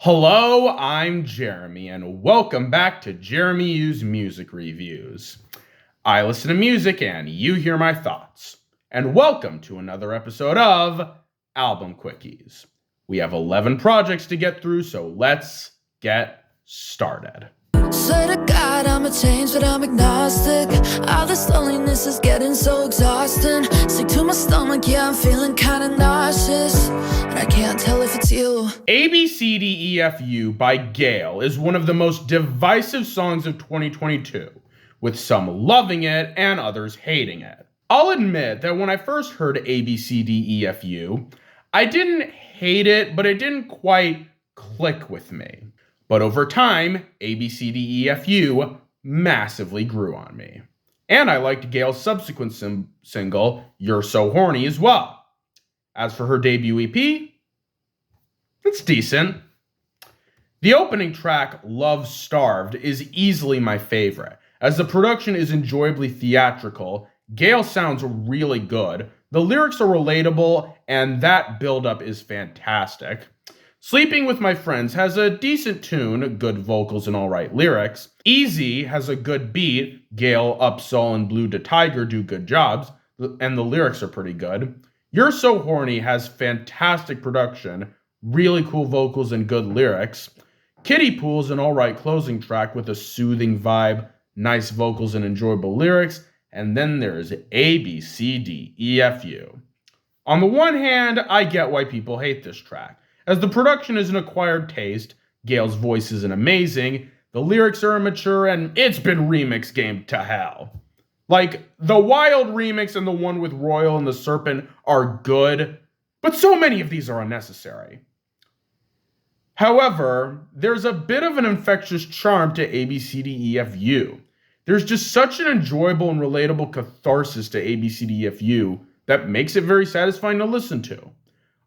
Hello, I'm Jeremy, and welcome back to Jeremy U's Music Reviews. I listen to music and you hear my thoughts. And welcome to another episode of Album Quickies. We have 11 projects to get through, so let's get started. Swear to God, I'ma change, but I'm agnostic. All this loneliness is getting so exhausting. Sick to my stomach, yeah, I'm feeling kinda nauseous. And I can't tell if it's you. ABCDEFU by GAYLE is one of the most divisive songs of 2022, with some loving it and others hating it. I'll admit that when I first heard ABCDEFU, I didn't hate it, but it didn't quite click with me. But over time, ABCDEFU massively grew on me. And I liked GAYLE's subsequent single, You're So Horny, as well. As for her debut EP, it's decent. The opening track, Love Starved, is easily my favorite. As the production is enjoyably theatrical, GAYLE sounds really good, the lyrics are relatable, and that build-up is fantastic. Sleeping with My Friends has a decent tune, good vocals and alright lyrics. Eyez has a good beat, GAYLE, Upsall, and Blue to Tiger do good jobs, and the lyrics are pretty good. You're So Horny has fantastic production, really cool vocals and good lyrics. Kiddie Pool's an alright closing track with a soothing vibe, nice vocals and enjoyable lyrics, and then there's ABCDEFU. On the one hand, I get why people hate this track. As the production is an acquired taste, GAYLE's voice isn't amazing, the lyrics are immature, and it's been remix gamed to hell. Like, the Wild remix and the one with Royal and the Serpent are good, but so many of these are unnecessary. However, there's a bit of an infectious charm to ABCDEFU. There's just such an enjoyable and relatable catharsis to ABCDEFU that makes it very satisfying to listen to.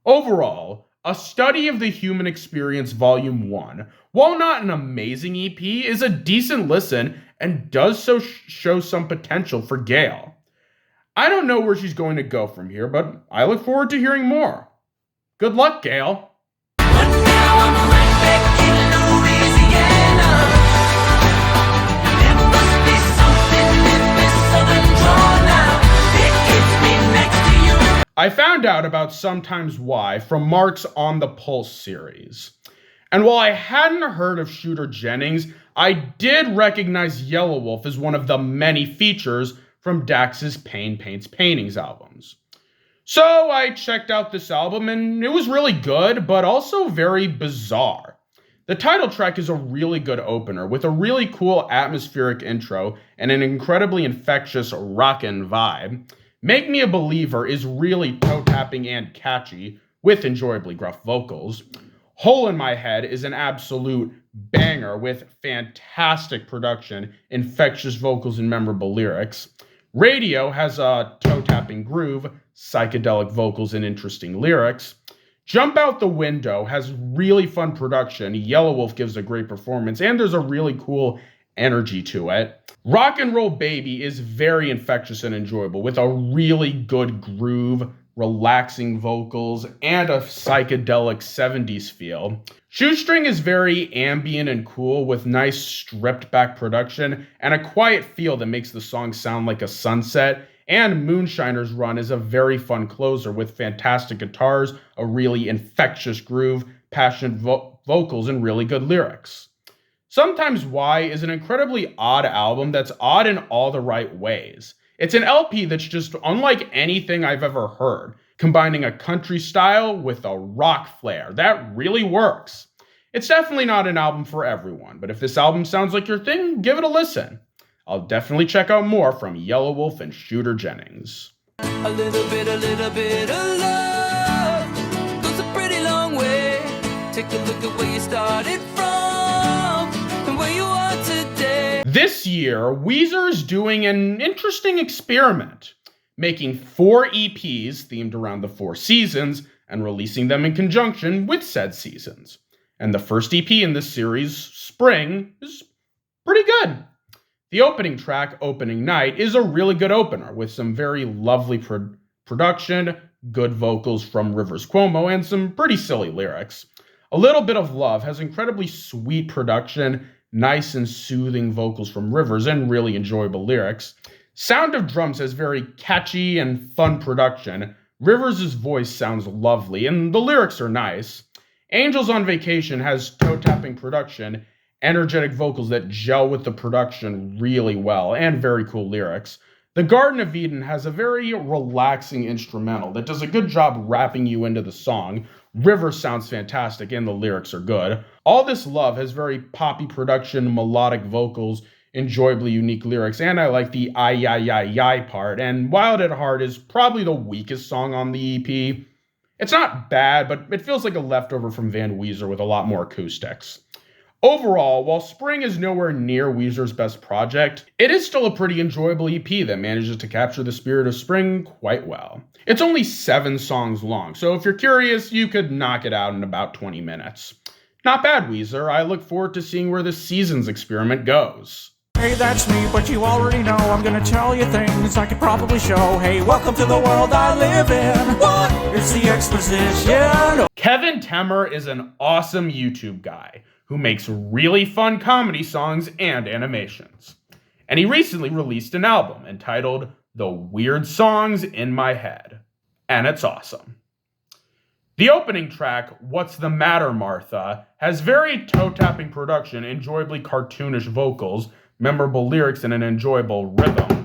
Overall, A Study of the Human Experience Volume 1, while not an amazing EP, is a decent listen and does so show some potential for GAYLE. I don't know where she's going to go from here, but I look forward to hearing more. Good luck, GAYLE. But now I'm right back in Louisiana. There must be something in this southern drawl now. It keeps me next to you. I found out about Sometimes Why from Mark's On the Pulse series. And while I hadn't heard of Shooter Jennings, I did recognize Yelawolf as one of the many features from Dax's Pain Paints Paintings albums. So I checked out this album and it was really good, but also very bizarre. The title track is a really good opener with a really cool atmospheric intro and an incredibly infectious rockin' vibe. Make Me a Believer is really toe-tapping and catchy, with enjoyably gruff vocals. Hole in My Head is an absolute banger with fantastic production, infectious vocals, and memorable lyrics. Radio has a toe-tapping groove, psychedelic vocals, and interesting lyrics. Jump Out the Window has really fun production, Yelawolf gives a great performance, and there's a really cool energy to it. Rock and Roll Baby is very infectious and enjoyable with a really good groove, relaxing vocals, and a psychedelic 70s feel. Shoestring is very ambient and cool with nice stripped back production and a quiet feel that makes the song sound like a sunset. And Moonshiner's Run is a very fun closer with fantastic guitars, a really infectious groove, passionate vocals, and really good lyrics. Sometimes Why is an incredibly odd album that's odd in all the right ways. It's an LP that's just unlike anything I've ever heard, combining a country style with a rock flair. That really works. It's definitely not an album for everyone, but if this album sounds like your thing, give it a listen. I'll definitely check out more from Yelawolf and Shooter Jennings. A little bit of love goes a pretty long way. Take a look at where you started from and where you are today. This year, Weezer is doing an interesting experiment, making 4 EPs themed around the 4 seasons and releasing them in conjunction with said seasons. And the first EP in this series, Spring, is pretty good. The opening track, Opening Night, is a really good opener with some very lovely production, good vocals from Rivers Cuomo, and some pretty silly lyrics. A Little Bit of Love has incredibly sweet production, nice and soothing vocals from Rivers, and really enjoyable lyrics. Sound of Drums has very catchy and fun production. Rivers' voice sounds lovely, and the lyrics are nice. Angels on Vacation has toe-tapping production, energetic vocals that gel with the production really well, and very cool lyrics. The Garden of Eden has a very relaxing instrumental that does a good job wrapping you into the song. Rivers sounds fantastic and the lyrics are good. All This Love has very poppy production, melodic vocals, enjoyably unique lyrics, and I like the ay part, and Wild at Heart is probably the weakest song on the EP. It's not bad, but it feels like a leftover from Van Weezer with a lot more acoustics. Overall, while Spring is nowhere near Weezer's best project, it is still a pretty enjoyable EP that manages to capture the spirit of spring quite well. It's only 7 songs long, so if you're curious, you could knock it out in about 20 minutes. Not bad, Weezer. I look forward to seeing where this season's experiment goes. Hey, that's me, but you already know I'm gonna tell you things I could probably show. Hey, welcome to the world I live in. What? It's the exposition. Kevin Temmer is an awesome YouTube guy who makes really fun comedy songs and animations. And he recently released an album entitled The Weird Songs in My Head. And it's awesome. The opening track, What's the Matter, Martha, has very toe-tapping production, enjoyably cartoonish vocals, memorable lyrics, and an enjoyable rhythm.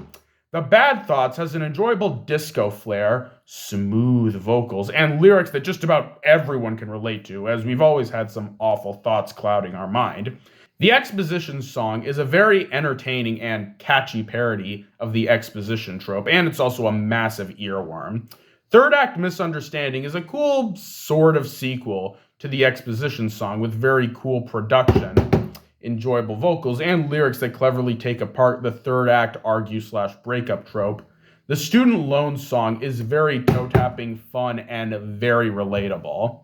The Bad Thoughts has an enjoyable disco flair, smooth vocals, and lyrics that just about everyone can relate to, as we've always had some awful thoughts clouding our mind. The Exposition song is a very entertaining and catchy parody of the exposition trope, and it's also a massive earworm. Third Act Misunderstanding is a cool sort of sequel to the Exposition song with very cool production, enjoyable vocals, and lyrics that cleverly take apart the third act argue/breakup trope. The Student Loan song is very toe-tapping, fun, and very relatable.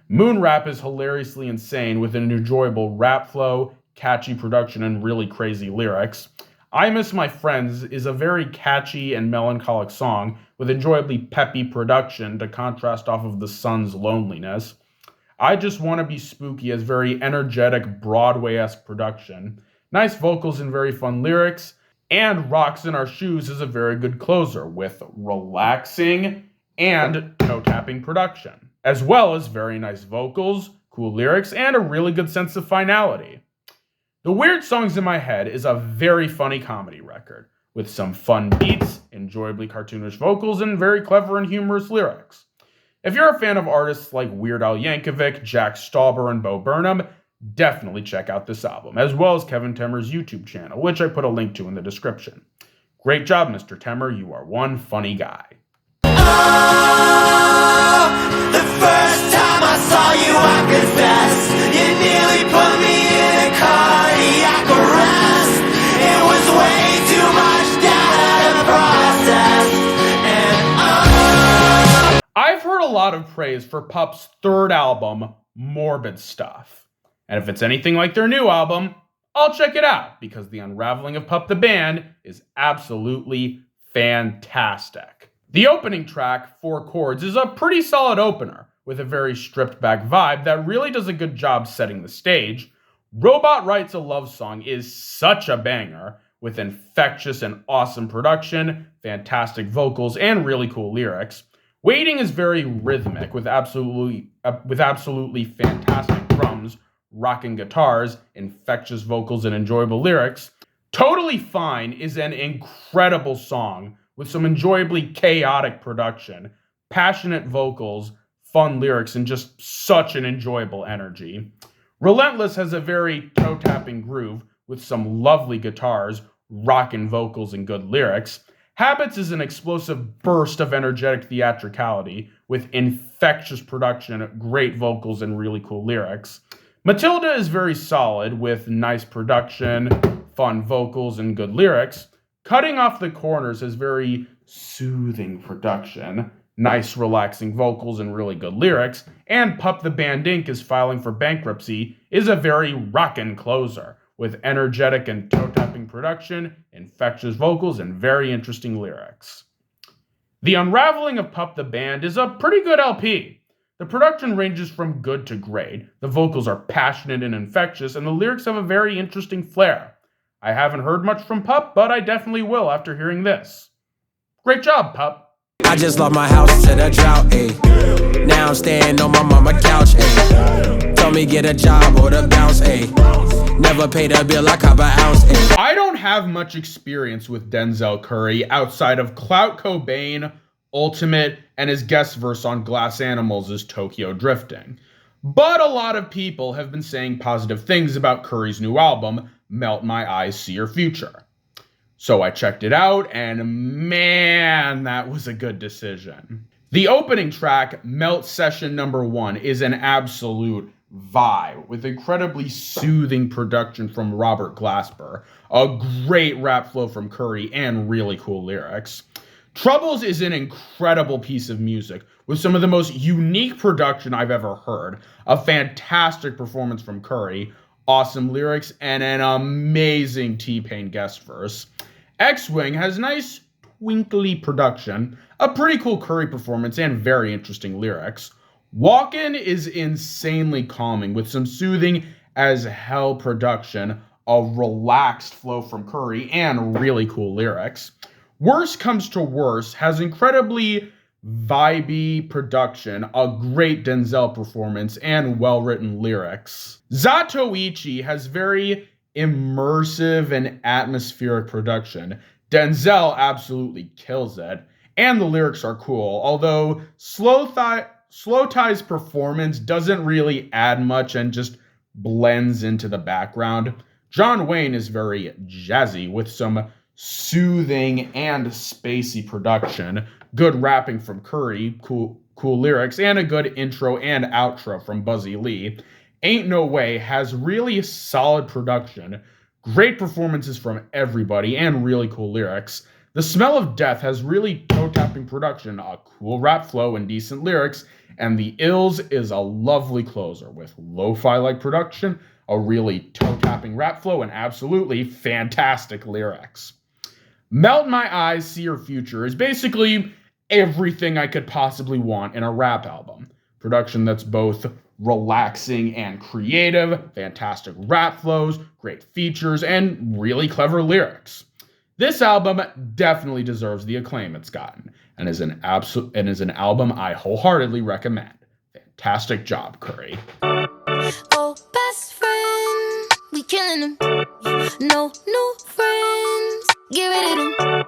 Moon Rap is hilariously insane with an enjoyable rap flow, catchy production, and really crazy lyrics. I Miss My Friends is a very catchy and melancholic song with enjoyably peppy production to contrast off of the sun's loneliness. I Just Want to Be Spooky has very energetic Broadway-esque production, nice vocals and very fun lyrics, and Rocks in Our Shoes is a very good closer with relaxing and toe-tapping production, as well as very nice vocals, cool lyrics, and a really good sense of finality. The Weird Songs in My Head is a very funny comedy record, with some fun beats, enjoyably cartoonish vocals, and very clever and humorous lyrics. If you're a fan of artists like Weird Al Yankovic, Jack Stauber, and Bo Burnham, definitely check out this album, as well as Kevin Temmer's YouTube channel, which I put a link to in the description. Great job, Mr. Temmer. You are one funny guy. Oh, the first time I saw you, I confess, you nearly put me in a cardiac arrest. It was way too much data to process. I've heard a lot of praise for Pup's third album, Morbid Stuff. And if it's anything like their new album, I'll check it out, because the Unraveling of Pup the Band is absolutely fantastic. The opening track, 4 Chords, is a pretty solid opener, with a very stripped-back vibe that really does a good job setting the stage. Robot Writes a Love Song is such a banger, with infectious and awesome production, fantastic vocals, and really cool lyrics. Waiting is very rhythmic, with absolutely fantastic drums, rocking guitars, infectious vocals, and enjoyable lyrics. Totally Fine is an incredible song with some enjoyably chaotic production, passionate vocals, fun lyrics, and just such an enjoyable energy. Relentless has a very toe-tapping groove with some lovely guitars, rockin' vocals, and good lyrics. Habits is an explosive burst of energetic theatricality with infectious production, great vocals, and really cool lyrics. Matilda is very solid with nice production, fun vocals, and good lyrics. Cutting Off the Corners has very soothing production, nice relaxing vocals, and really good lyrics. And Pup the Band Inc. is filing for bankruptcy is a very rockin' closer with energetic and toe-tapping production, infectious vocals, and very interesting lyrics. The Unraveling of Pup the Band is a pretty good LP. The production ranges from good to great. The vocals are passionate and infectious, and the lyrics have a very interesting flair. I haven't heard much from Pup, but I definitely will after hearing this. Great job, Pup. I just lost my house to the drought, ayy. Now I'm staying on my mama couch, ayy. Told me get a job or the bounce, ayy. Never paid a bill, I cop an ounce, ayy. I don't have much experience with Denzel Curry outside of Clout Cobain, Ultimate, and his guest verse on Glass Animals' Tokyo Drifting. But a lot of people have been saying positive things about Curry's new album, Melt My Eyes, See Your Future. So I checked it out, and man, that was a good decision. The opening track, Melt Session Number 1, is an absolute vibe with incredibly soothing production from Robert Glasper, a great rap flow from Curry, and really cool lyrics. Troubles is an incredible piece of music with some of the most unique production I've ever heard, a fantastic performance from Curry, awesome lyrics, and an amazing T-Pain guest verse. X-Wing has nice twinkly production, a pretty cool Curry performance, and very interesting lyrics. Walkin' is insanely calming with some soothing as hell production, a relaxed flow from Curry, and really cool lyrics. Worse Comes to Worse has incredibly vibey production, a great Denzel performance, and well-written lyrics. Zatoichi has very immersive and atmospheric production. Denzel absolutely kills it, and the lyrics are cool, although Slow Tie's performance doesn't really add much and just blends into the background. John Wayne is very jazzy with some soothing and spacey production, good rapping from Curry, cool lyrics, and a good intro and outro from Buzzy Lee. Ain't No Way has really solid production, great performances from everybody, and really cool lyrics. The Smell of Death has really toe-tapping production, a cool rap flow, and decent lyrics, and The Ills is a lovely closer with lo-fi-like production, a really toe-tapping rap flow, and absolutely fantastic lyrics. Melt My Eyes, See Your Future is basically everything I could possibly want in a rap album. Production that's both relaxing and creative, fantastic rap flows, great features, and really clever lyrics. This album definitely deserves the acclaim it's gotten, and is an album I wholeheartedly recommend. Fantastic job, Curry. Oh, best friend, we killing them. No new friends, get rid of them.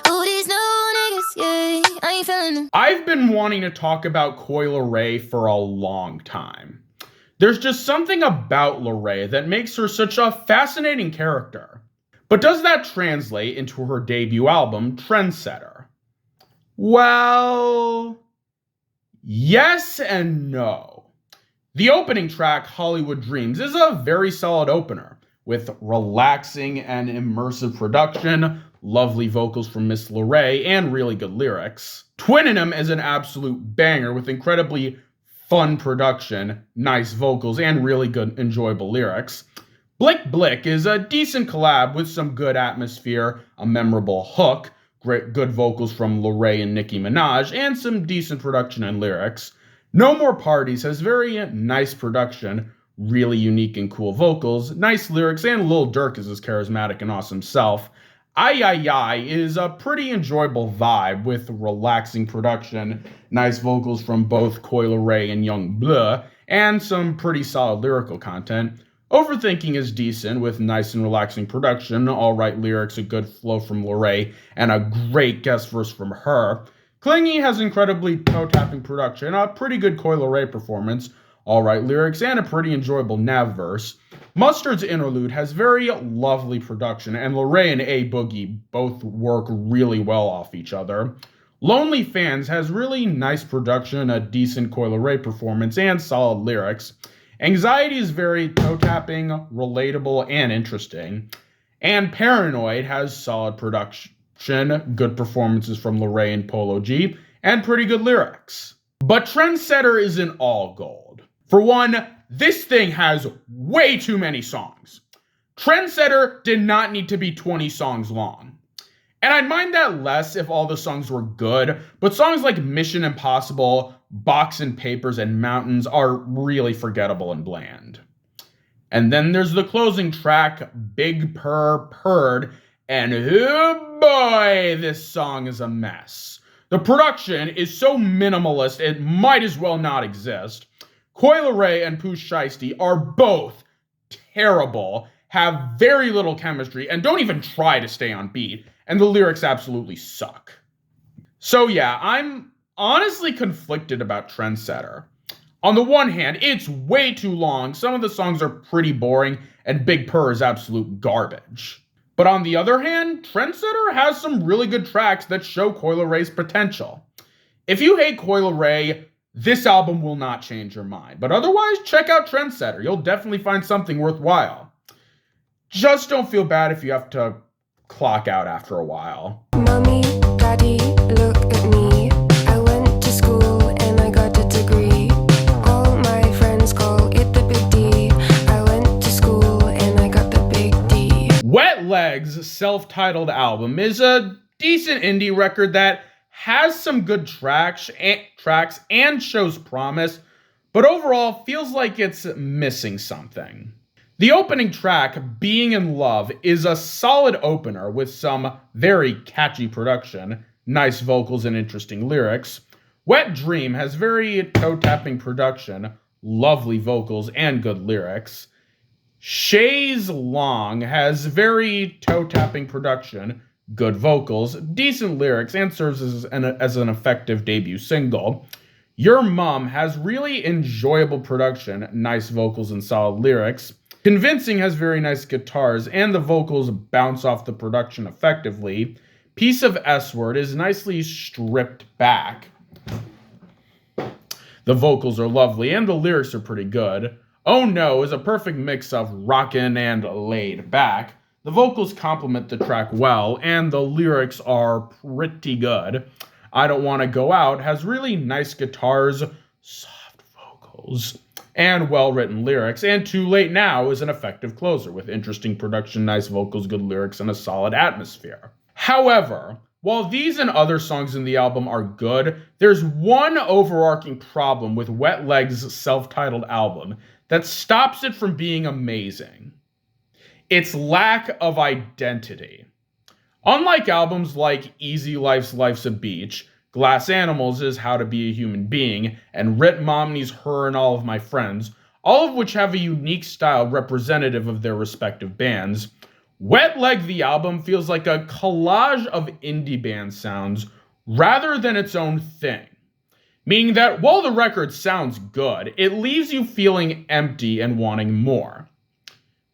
Who these new niggas, yeah, I ain't feeling them. I've been wanting to talk about Coi Leray for a long time. There's just something about Leray that makes her such a fascinating character. But does that translate into her debut album, Trendsetter? Well, yes and no. The opening track, Hollywood Dreams, is a very solid opener, with relaxing and immersive production, lovely vocals from Miss Leray, and really good lyrics. Twinning is an absolute banger with incredibly fun production, nice vocals, and really good, enjoyable lyrics. Blick Blick is a decent collab with some good atmosphere, a memorable hook, good vocals from Leray and Nicki Minaj, and some decent production and lyrics. No More Parties has very nice production, really unique and cool vocals, nice lyrics, and Lil Durk is his charismatic and awesome self. Eyez is a pretty enjoyable vibe with relaxing production, nice vocals from both Coi Leray and Young Bleu, and some pretty solid lyrical content. Overthinking is decent with nice and relaxing production, alright lyrics, a good flow from Leray, and a great guest verse from her. Clingy has incredibly toe-tapping production, a pretty good Coi Leray performance, alright lyrics, and a pretty enjoyable Nav verse. Mustard's interlude has very lovely production, and Leray and A Boogie both work really well off each other. Lonely Fans has really nice production, a decent Coi Leray performance, and solid lyrics. Anxiety is very toe-tapping, relatable, and interesting. And Paranoid has solid production, good performances from Leray and Polo G, and pretty good lyrics. But Trendsetter isn't all gold. For one, this thing has way too many songs. Trendsetter did not need to be 20 songs long. And I'd mind that less if all the songs were good, but songs like Mission Impossible, Box and Papers, and Mountains are really forgettable and bland. And then there's the closing track, Big Purr Purred, and oh boy, this song is a mess. The production is so minimalist it might as well not exist. Coi Leray and Pooh Shiesty are both terrible, have very little chemistry, and don't even try to stay on beat, and the lyrics absolutely suck. So yeah, I'm honestly conflicted about Trendsetter. On the one hand, it's way too long, some of the songs are pretty boring, and Big Purr is absolute garbage. But on the other hand, Trendsetter has some really good tracks that show Coi Leray's potential. If you hate Coi Leray, this album will not change your mind, but otherwise, check out Trendsetter. You'll definitely find something worthwhile. Just don't feel bad if you have to clock out after a while. Mommy, Daddy, look at me. I went to school and I got a degree. All my friends call it the big D. I went to school and I got the big D. Wet Leg's self-titled album is a decent indie record that has some good tracks and shows promise, but overall feels like it's missing something. The opening track, Being in Love, is a solid opener with some very catchy production, nice vocals and interesting lyrics. Wet Dream has very toe-tapping production, lovely vocals and good lyrics. Chaise Long has very toe-tapping production, good vocals, decent lyrics, and serves as an effective debut single. Your Mom has really enjoyable production, nice vocals, and solid lyrics. Convincing has very nice guitars, and the vocals bounce off the production effectively. Piece of S-Word is nicely stripped back. The vocals are lovely, and the lyrics are pretty good. Oh No is a perfect mix of rockin' and laid back. The vocals complement the track well, and the lyrics are pretty good. I Don't Wanna Go Out has really nice guitars, soft vocals, and well-written lyrics, and Too Late Now is an effective closer with interesting production, nice vocals, good lyrics, and a solid atmosphere. However, while these and other songs in the album are good, there's one overarching problem with Wet Leg's self-titled album that stops it from being amazing. Its lack of identity. Unlike albums like Easy Life's a Beach, Glass Animals is How to Be a Human Being, and Rit Momney's Her and All of My Friends, all of which have a unique style representative of their respective bands, Wet Leg the album feels like a collage of indie band sounds rather than its own thing. Meaning that while the record sounds good, it leaves you feeling empty and wanting more.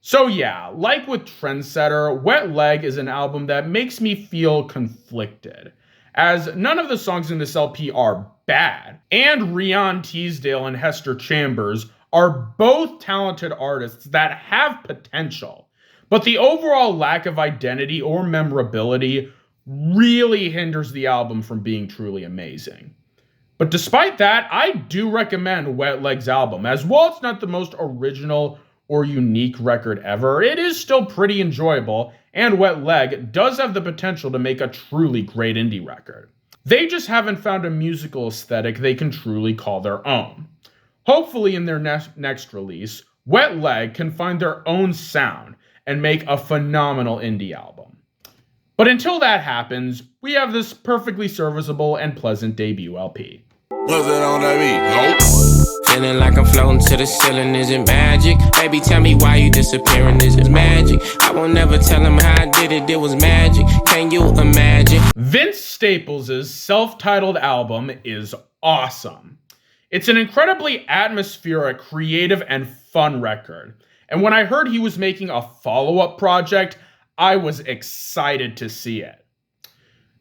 So yeah, like with Trendsetter, Wet Leg is an album that makes me feel conflicted, as none of the songs in this LP are bad, and Rian Teasdale and Hester Chambers are both talented artists that have potential, but the overall lack of identity or memorability really hinders the album from being truly amazing. But despite that, I do recommend Wet Leg's album, as while it's not the most original or unique record ever, it is still pretty enjoyable, and Wet Leg does have the potential to make a truly great indie record. They just haven't found a musical aesthetic they can truly call their own. Hopefully in their next release, Wet Leg can find their own sound and make a phenomenal indie album. But until that happens, we have this perfectly serviceable and pleasant debut LP. What's that on that beat? Feeling like I'm floating to the ceiling, is it magic? Baby, tell me why you disappearing, is it magic? I won't never tell him how I did it was magic. Can you imagine? Vince Staples' self-titled album is awesome. It's an incredibly atmospheric, creative, and fun record. And when I heard he was making a follow-up project, I was excited to see it.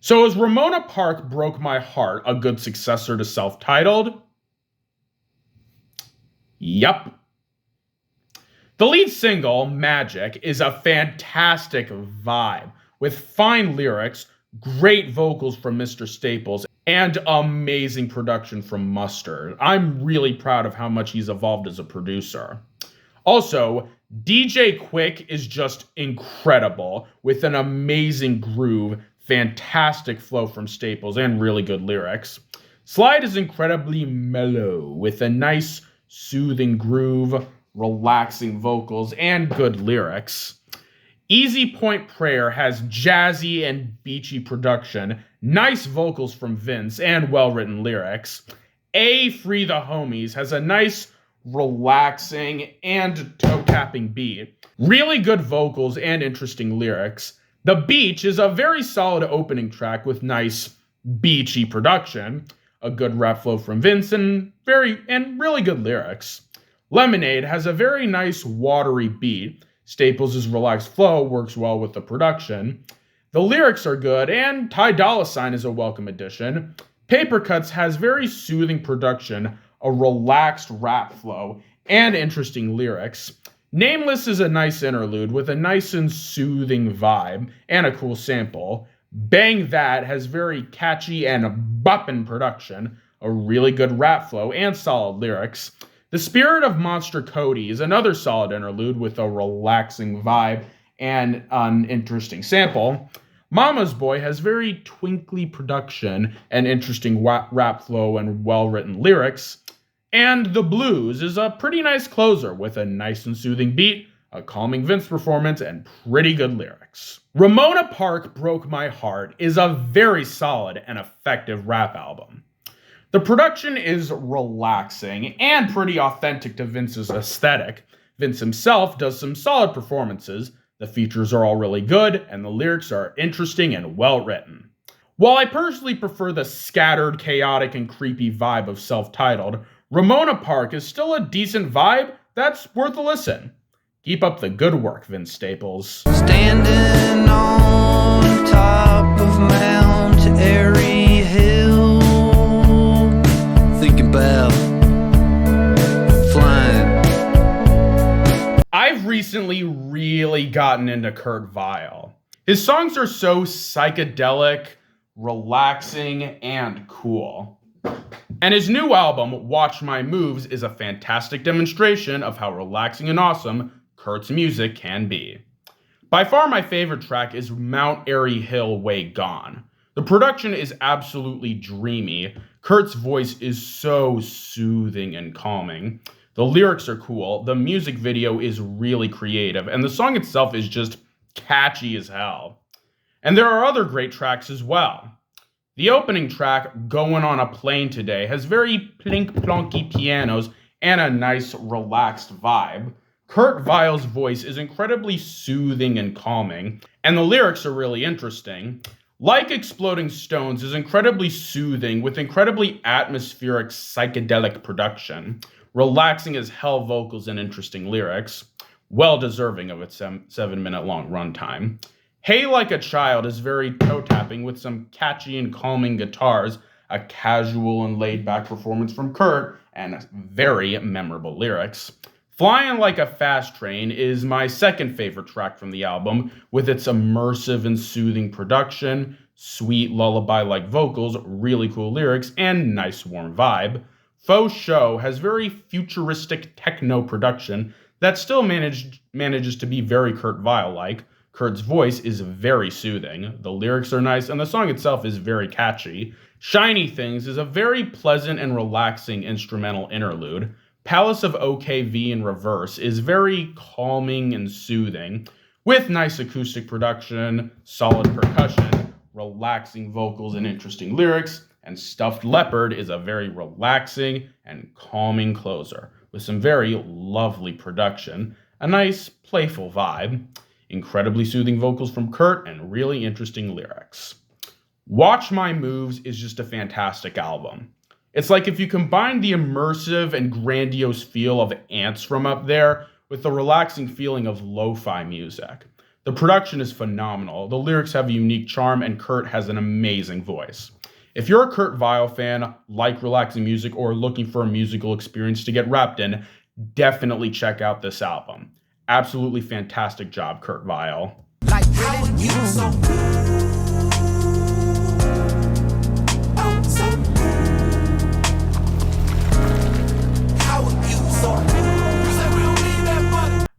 So is Ramona Park Broke My Heart a good successor to self-titled? Yup. The lead single, Magic, is a fantastic vibe with fine lyrics, great vocals from Mr. Staples, and amazing production from Mustard. I'm really proud of how much he's evolved as a producer. Also, DJ Quick is just incredible with an amazing groove, Fantastic flow from Staples and really good lyrics. Slide is incredibly mellow with a nice soothing groove, relaxing vocals, and good lyrics. Easy Point Prayer has jazzy and beachy production, nice vocals from Vince, and well-written lyrics. Free the Homies has a nice, relaxing, and toe-tapping beat. Really good vocals and interesting lyrics. The Beach is a very solid opening track with nice, beachy production, a good rap flow from Vince, and really good lyrics. Lemonade has a very nice, watery beat. Staples' relaxed flow works well with the production. The lyrics are good, and Ty Dolla $ign is a welcome addition. Paper Cuts has very soothing production, a relaxed rap flow, and interesting lyrics. Nameless is a nice interlude with a nice and soothing vibe and a cool sample. Bang That has very catchy and boppin' production, a really good rap flow, and solid lyrics. The Spirit of Monster Cody is another solid interlude with a relaxing vibe and an interesting sample. Mama's Boy has very twinkly production and interesting rap flow and well-written lyrics. And The Blues is a pretty nice closer with a nice and soothing beat, a calming Vince performance, and pretty good lyrics. Ramona Park Broke My Heart is a very solid and effective rap album. The production is relaxing and pretty authentic to Vince's aesthetic. Vince himself does some solid performances, the features are all really good, and the lyrics are interesting and well written. While I personally prefer the scattered, chaotic, and creepy vibe of Self-Titled, Ramona Park is still a decent vibe that's worth a listen. Keep up the good work, Vince Staples. Standing on top of Mount Airy Hill, thinking about flying. I've recently really gotten into Kurt His songs are so psychedelic, relaxing, and cool. And his new album, Watch My Moves, is a fantastic demonstration of how relaxing and awesome Kurt's music can be. By far my favorite track is Mount Airy Hill Way Gone. The production is absolutely dreamy. Kurt's voice is so soothing and calming. The lyrics are cool, the music video is really creative, and the song itself is just catchy as hell. And there are other great tracks as well. The opening track, Going on a Plane Today, has very plink-plonky pianos and a nice, relaxed vibe. Kurt Vile's voice is incredibly soothing and calming, and the lyrics are really interesting. Like Exploding Stones is incredibly soothing with incredibly atmospheric psychedelic production, relaxing as hell vocals and interesting lyrics, well deserving of its 7-minute long runtime. Hey Like a Child is very toe-tapping with some catchy and calming guitars, a casual and laid-back performance from Kurt, and very memorable lyrics. Flying Like a Fast Train is my second favorite track from the album, with its immersive and soothing production, sweet lullaby-like vocals, really cool lyrics, and nice warm vibe. Faux Show has very futuristic techno production that still manages to be very Kurt Vile-like. Kurt's voice is very soothing, the lyrics are nice, and the song itself is very catchy. Shiny Things is a very pleasant and relaxing instrumental interlude. Palace of OKV in reverse is very calming and soothing, with nice acoustic production, solid percussion, relaxing vocals, and interesting lyrics. And Stuffed Leopard is a very relaxing and calming closer, with some very lovely production, a nice, playful vibe, incredibly soothing vocals from Kurt, and really interesting lyrics. Watch My Moves is just a fantastic album. It's like if you combine the immersive and grandiose feel of Ants from Up There with the relaxing feeling of lo-fi music. The production is phenomenal, the lyrics have a unique charm, and Kurt has an amazing voice. If you're a Kurt Vile fan, like relaxing music, or looking for a musical experience to get wrapped in, definitely check out this album. Absolutely fantastic job, Kurt Vile. Like really, you so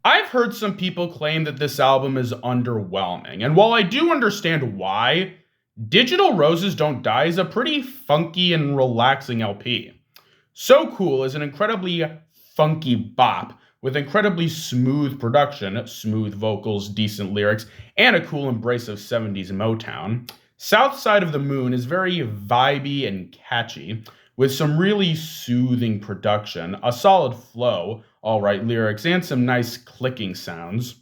I've heard some people claim that this album is underwhelming, and while I do understand why, Digital Roses Don't Die is a pretty funky and relaxing LP. So Cool is an incredibly funky bop with incredibly smooth production, smooth vocals, decent lyrics, and a cool embrace of 70s Motown. South Side of the Moon is very vibey and catchy, with some really soothing production, a solid flow, alright lyrics, and some nice clicking sounds.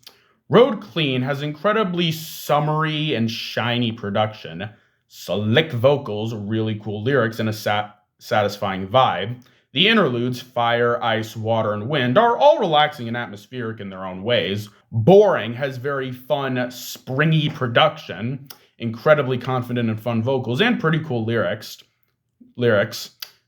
Road Clean has incredibly summery and shiny production, slick vocals, really cool lyrics, and a satisfying vibe. The interludes, Fire, Ice, Water, and Wind, are all relaxing and atmospheric in their own ways. Boring has very fun, springy production, incredibly confident and fun vocals, and pretty cool lyrics.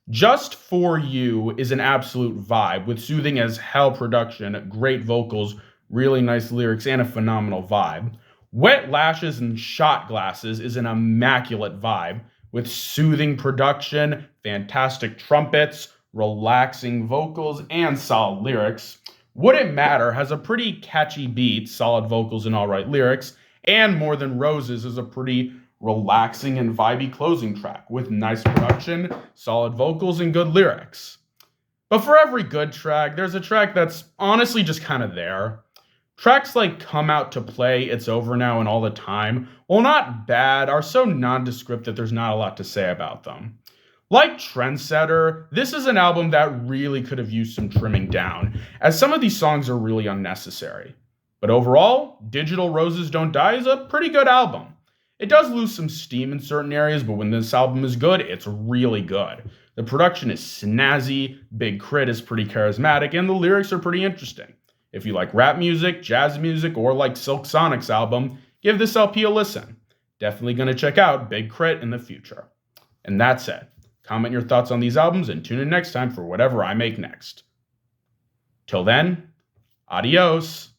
Just For You is an absolute vibe, with soothing as hell production, great vocals, really nice lyrics, and a phenomenal vibe. Wet Lashes and Shot Glasses is an immaculate vibe, with soothing production, fantastic trumpets, relaxing vocals, and solid lyrics. Wouldn't Matter has a pretty catchy beat, solid vocals, and alright lyrics, and More Than Roses is a pretty relaxing and vibey closing track with nice production, solid vocals, and good lyrics. But for every good track, there's a track that's honestly just kind of there. Tracks like Come Out to Play, It's Over Now, and All the Time, while not bad, are so nondescript that there's not a lot to say about them. Like Trendsetter, this is an album that really could have used some trimming down, as some of these songs are really unnecessary. But overall, Digital Roses Don't Die is a pretty good album. It does lose some steam in certain areas, but when this album is good, it's really good. The production is snazzy, Big K.R.I.T is pretty charismatic, and the lyrics are pretty interesting. If you like rap music, jazz music, or like Silk Sonic's album, give this LP a listen. Definitely gonna check out Big K.R.I.T in the future. And that's it. Comment your thoughts on these albums and tune in next time for whatever I make next. Till then, adios.